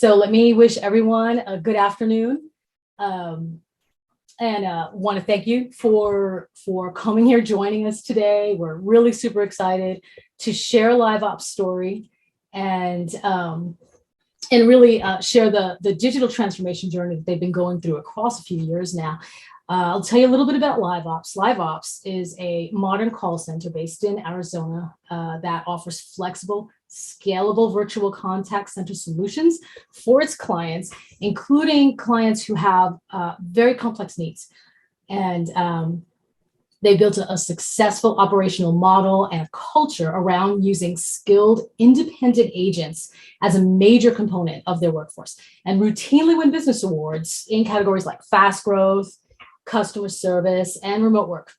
So let me wish everyone a good afternoon. And want to thank you for coming here, joining us today. We're really super excited to share Liveops story and really share the digital transformation journey that they've been going through across a few years now. I'll tell you a little bit about Liveops. Liveops is a modern call center based in Arizona that offers flexible, scalable virtual contact center solutions for its clients, including clients who have very complex needs. And they built a successful operational model and a culture around using skilled independent agents as a major component of their workforce, and routinely win business awards in categories like fast growth, customer service, and remote work.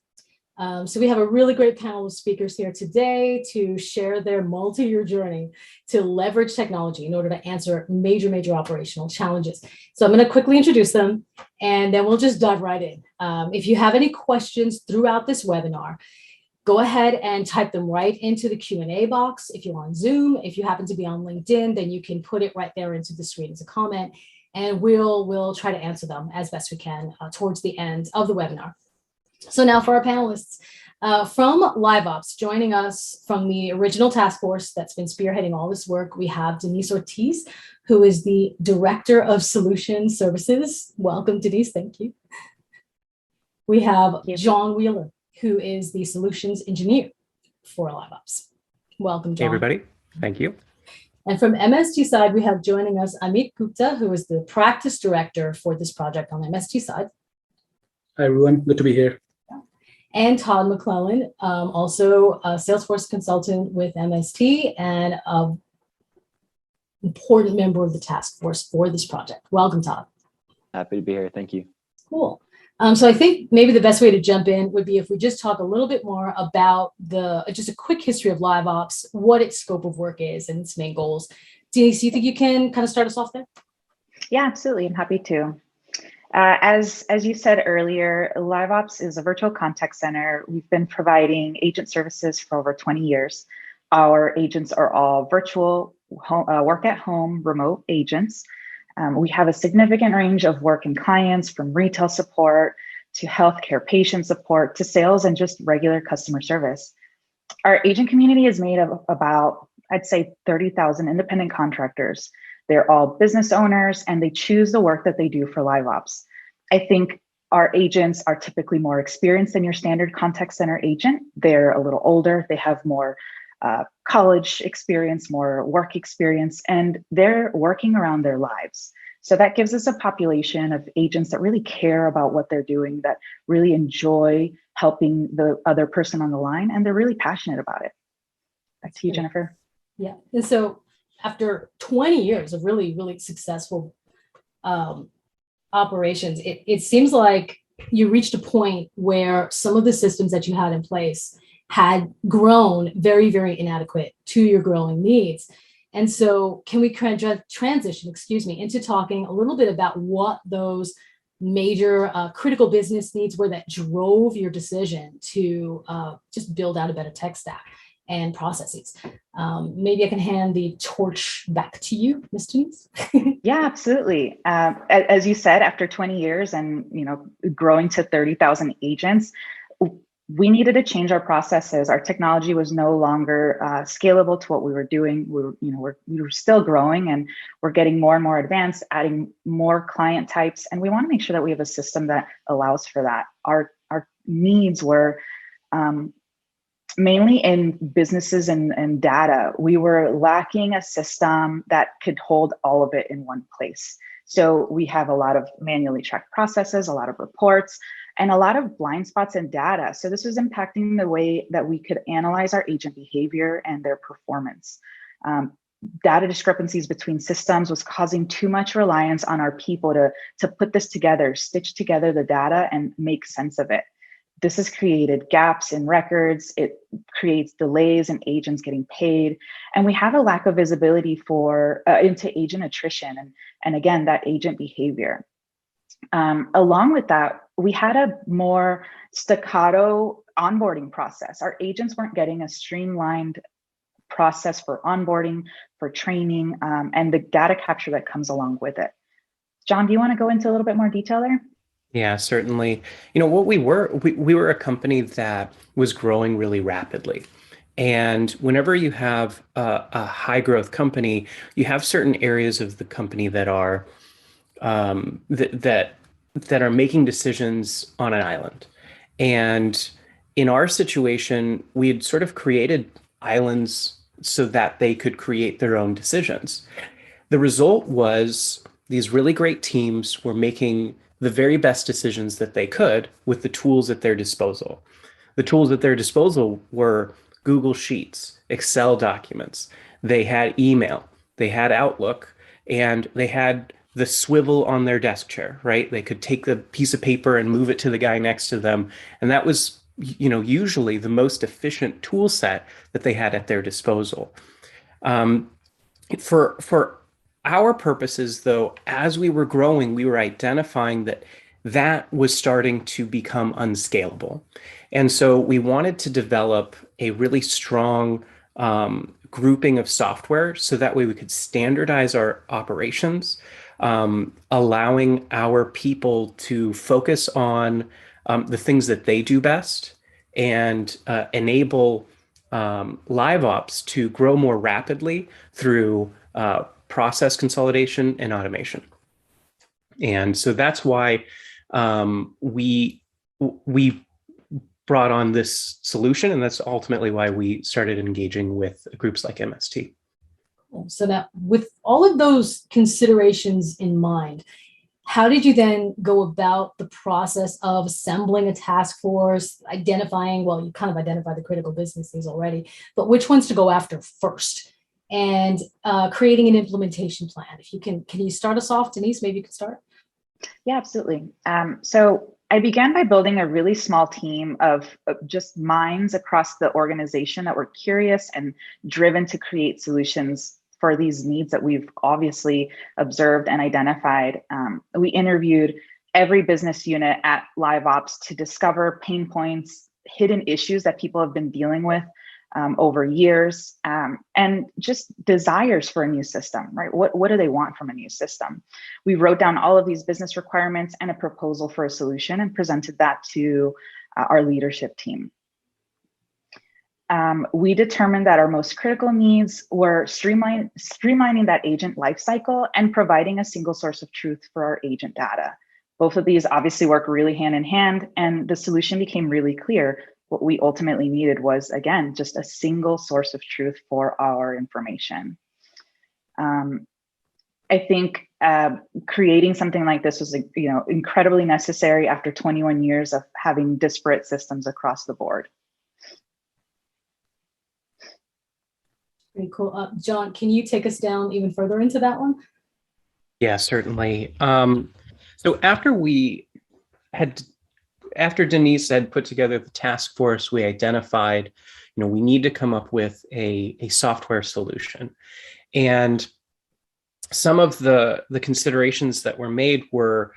So we have a really great panel of speakers here today to share their multi-year journey to leverage technology in order to answer major operational challenges. So I'm going to quickly introduce them, and then we'll just dive right in. If you have any questions throughout this webinar, go ahead and type them right into the Q&A box. If you're on Zoom, if you happen to be on LinkedIn, then you can put it right there into the screen as a comment, and we'll try to answer them as best we can towards the end of the webinar. So now for our panelists, from Liveops, joining us from the original task force that's been spearheading all this work, we have Denise Ortiz, who is the Director of Solution Services. Welcome, Denise. Thank you. We have John Wheeler, who is the Solutions Engineer for Liveops. Welcome, John. Hey, everybody. Thank you. And from MST side, we have joining us Amit Gupta, who is the Practice Director for this project on the MST side. Hi, everyone. Good to be here. And Todd McClellan, also a Salesforce consultant with MST and an important member of the task force for this project. Welcome, Todd. Happy to be here. Thank you. Cool. So I think maybe the best way to jump in would be if we just talk a little bit more about just a quick history of Liveops, what its scope of work is and its main goals. Denise, do you think you can kind of start us off there? Yeah, absolutely. I'm happy to. As you said earlier, Liveops is a virtual contact center. We've been providing agent services for over 20 years. Our agents are all virtual, work at home, remote agents. We have a significant range of work and clients, from retail support to healthcare patient support to sales and just regular customer service. Our agent community is made of about, I'd say, 30,000 independent contractors. They're all business owners, and they choose the work that they do for Liveops. I think our agents are typically more experienced than your standard contact center agent. They're a little older. They have more college experience, more work experience, and they're working around their lives. So that gives us a population of agents that really care about what they're doing, that really enjoy helping the other person on the line, and they're really passionate about it. Back to you, Jennifer. Yeah, and so after 20 years of really successful operations, it seems like you reached a point where some of the systems that you had in place had grown very inadequate to your growing needs. And so can we transition, into talking a little bit about what those major critical business needs were that drove your decision to just build out a better tech stack and processes? Maybe I can hand the torch back to you, Ms. Denise. Yeah, absolutely. As you said, after 20 years and growing to 30,000 agents, we needed to change our processes. Our technology was no longer scalable to what we were doing. We were still growing, and we're getting more and more advanced, adding more client types, and we want to make sure that we have a system that allows for that. Our needs were mainly in businesses and data. We were lacking a system that could hold all of it in one place. So we have a lot of manually tracked processes, a lot of reports, and a lot of blind spots in data. So this was impacting the way that we could analyze our agent behavior and their performance. Data discrepancies between systems was causing too much reliance on our people to put this together, stitch together the data and make sense of it. This has created gaps in records. It creates delays in agents getting paid. And we have a lack of visibility into agent attrition and again, that agent behavior. Along with that, we had a more staccato onboarding process. Our agents weren't getting a streamlined process for onboarding, for training, and the data capture that comes along with it. John, do you want to go into a little bit more detail there? Yeah, certainly. What we were a company that was growing really rapidly. And whenever you have a high growth company, you have certain areas of the company that are that are making decisions on an island. And in our situation, we had sort of created islands so that they could create their own decisions. The result was these really great teams were making the very best decisions that they could with the tools at their disposal. The tools at their disposal were Google Sheets, Excel documents. They had email, they had Outlook, and they had the swivel on their desk chair, right? They could take the piece of paper and move it to the guy next to them. And that was, usually the most efficient tool set that they had at their disposal. For our purposes, though, as we were growing, we were identifying that was starting to become unscalable. And so we wanted to develop a really strong grouping of software so that way we could standardize our operations, allowing our people to focus on the things that they do best and enable Liveops to grow more rapidly through process consolidation and automation. And so that's why we brought on this solution, and that's ultimately why we started engaging with groups like MST. So now, with all of those considerations in mind, how did you then go about the process of assembling a task force, identifying, well, you kind of identified the critical business things already, but which ones to go after first, and creating an implementation plan? If you can you start us off, Denise? Maybe you could start. Yeah, absolutely. So I began by building a really small team of just minds across the organization that were curious and driven to create solutions for these needs that we've obviously observed and identified. We interviewed every business unit at Liveops to discover pain points, hidden issues that people have been dealing with over years, and just desires for a new system, right? What do they want from a new system? We wrote down all of these business requirements and a proposal for a solution and presented that to our leadership team. We determined that our most critical needs were streamlining that agent lifecycle and providing a single source of truth for our agent data. Both of these obviously work really hand in hand, and the solution became really clear. What we ultimately needed was, again, just a single source of truth for our information. I think creating something like this was, incredibly necessary after 21 years of having disparate systems across the board. Pretty cool. John, can you take us down even further into that one? Yeah, certainly. So after Denise had put together the task force, we identified, we need to come up with a software solution. And some of the considerations that were made were,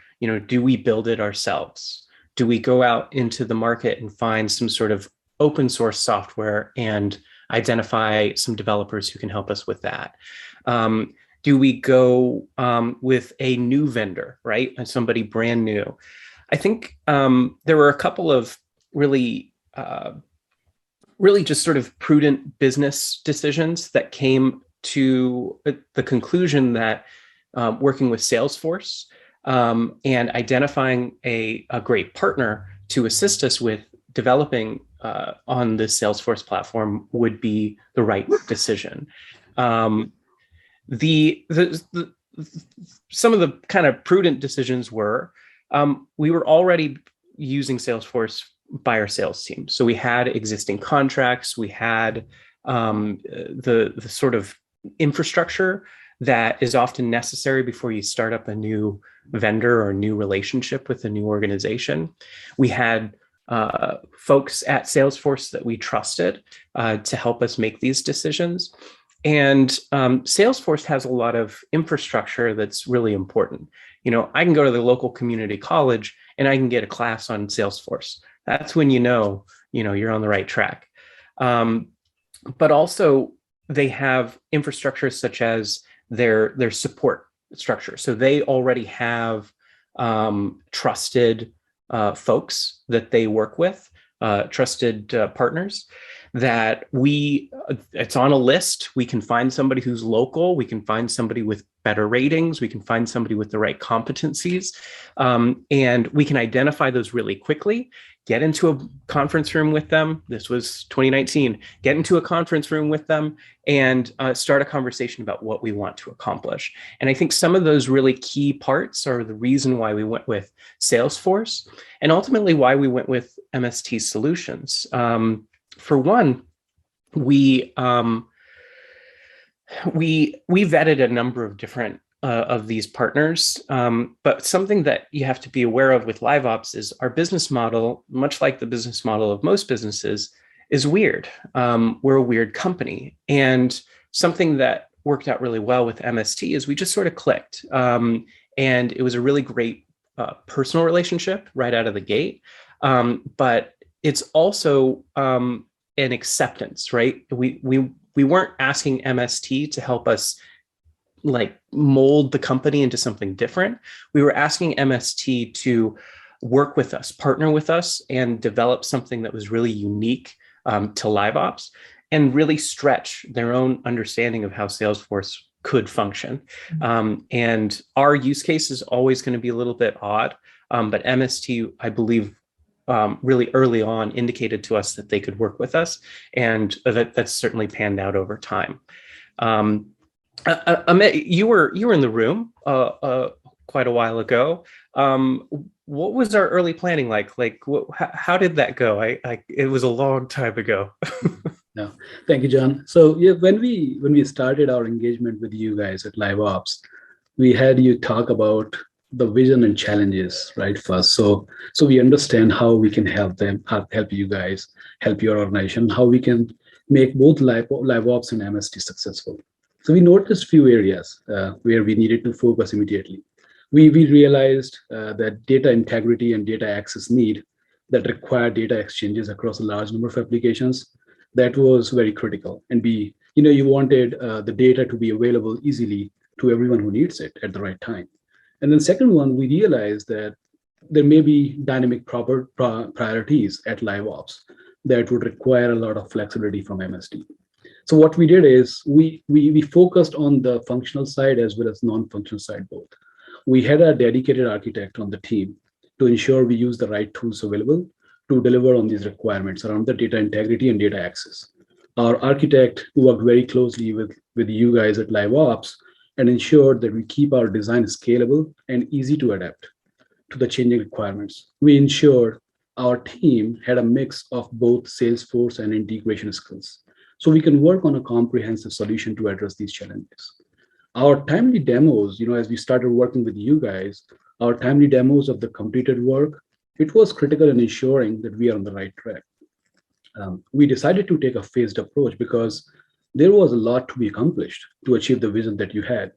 do we build it ourselves? Do we go out into the market and find some sort of open source software and identify some developers who can help us with that? Do we go with a new vendor, right? And somebody brand new? I think there were a couple of really just sort of prudent business decisions that came to the conclusion that working with Salesforce and identifying a great partner to assist us with developing on the Salesforce platform would be the right decision. Some of the kind of prudent decisions were, we were already using Salesforce by our sales team. So we had existing contracts, we had the sort of infrastructure that is often necessary before you start up a new vendor or new relationship with a new organization. We had folks at Salesforce that we trusted to help us make these decisions. And Salesforce has a lot of infrastructure that's really important. I can go to the local community college and I can get a class on Salesforce. That's when you're on the right track. But also they have infrastructure such as their support structure. So they already have trusted folks that they work with, trusted partners that it's on a list. We can find somebody who's local. We can find somebody with better ratings. We can find somebody with the right competencies. And we can identify those really quickly, get into a conference room with them. This was 2019, get into a conference room with them and start a conversation about what we want to accomplish. And I think some of those really key parts are the reason why we went with Salesforce and ultimately why we went with MST solutions. For one, we vetted a number of different of these partners, but something that you have to be aware of with Liveops is our business model, much like the business model of most businesses, is weird. We're a weird company, and something that worked out really well with MST is we just sort of clicked, and it was a really great personal relationship right out of the gate. But it's also an acceptance, right? We weren't asking MST to help us like mold the company into something different. We were asking MST to work with us, partner with us, and develop something that was really unique to Liveops and really stretch their own understanding of how Salesforce could function. And our use case is always going to be a little bit odd, but MST, I believe, really early on indicated to us that they could work with us, and that's certainly panned out over time. Amit, you were in the room quite a while ago. What was our early planning like? Like, how did that go? It was a long time ago. No, thank you, John. So yeah, when we started our engagement with you guys at Liveops, we had you talk about the vision and challenges, right? First, so we understand how we can help you guys, help your organization, how we can make both Liveops and MST successful. So we noticed few areas where we needed to focus immediately. We realized that data integrity and data access need that require data exchanges across a large number of applications, that was very critical. And you wanted the data to be available easily to everyone who needs it at the right time. And then second one, we realized that there may be dynamic priorities at Liveops that would require a lot of flexibility from MST. So what we did is we focused on the functional side as well as non-functional side both. We had a dedicated architect on the team to ensure we use the right tools available to deliver on these requirements around the data integrity and data access. Our architect worked very closely with you guys at Liveops and ensured that we keep our design scalable and easy to adapt to the changing requirements. We ensured our team had a mix of both Salesforce and integration skills, so we can work on a comprehensive solution to address these challenges. Our timely demos, as we started working with you guys, our timely demos of the completed work, it was critical in ensuring that we are on the right track. We decided to take a phased approach because there was a lot to be accomplished to achieve the vision that you had.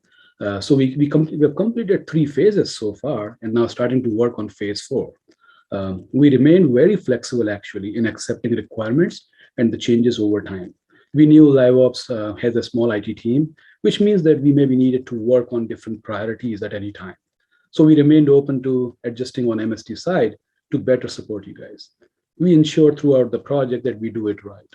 So we have completed 3 phases so far, and now starting to work on phase 4. We remain very flexible actually in accepting requirements and the changes over time. We knew Liveops has a small IT team, which means that we may be needed to work on different priorities at any time. So we remained open to adjusting on MST side to better support you guys. We ensure throughout the project that we do it right.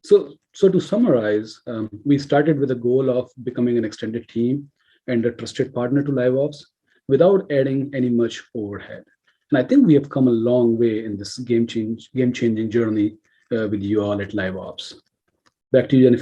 So to summarize, we started with a goal of becoming an extended team and a trusted partner to Liveops without adding any much overhead. And I think we have come a long way in this game-changing journey with you all at Liveops. Back to you, Jennifer.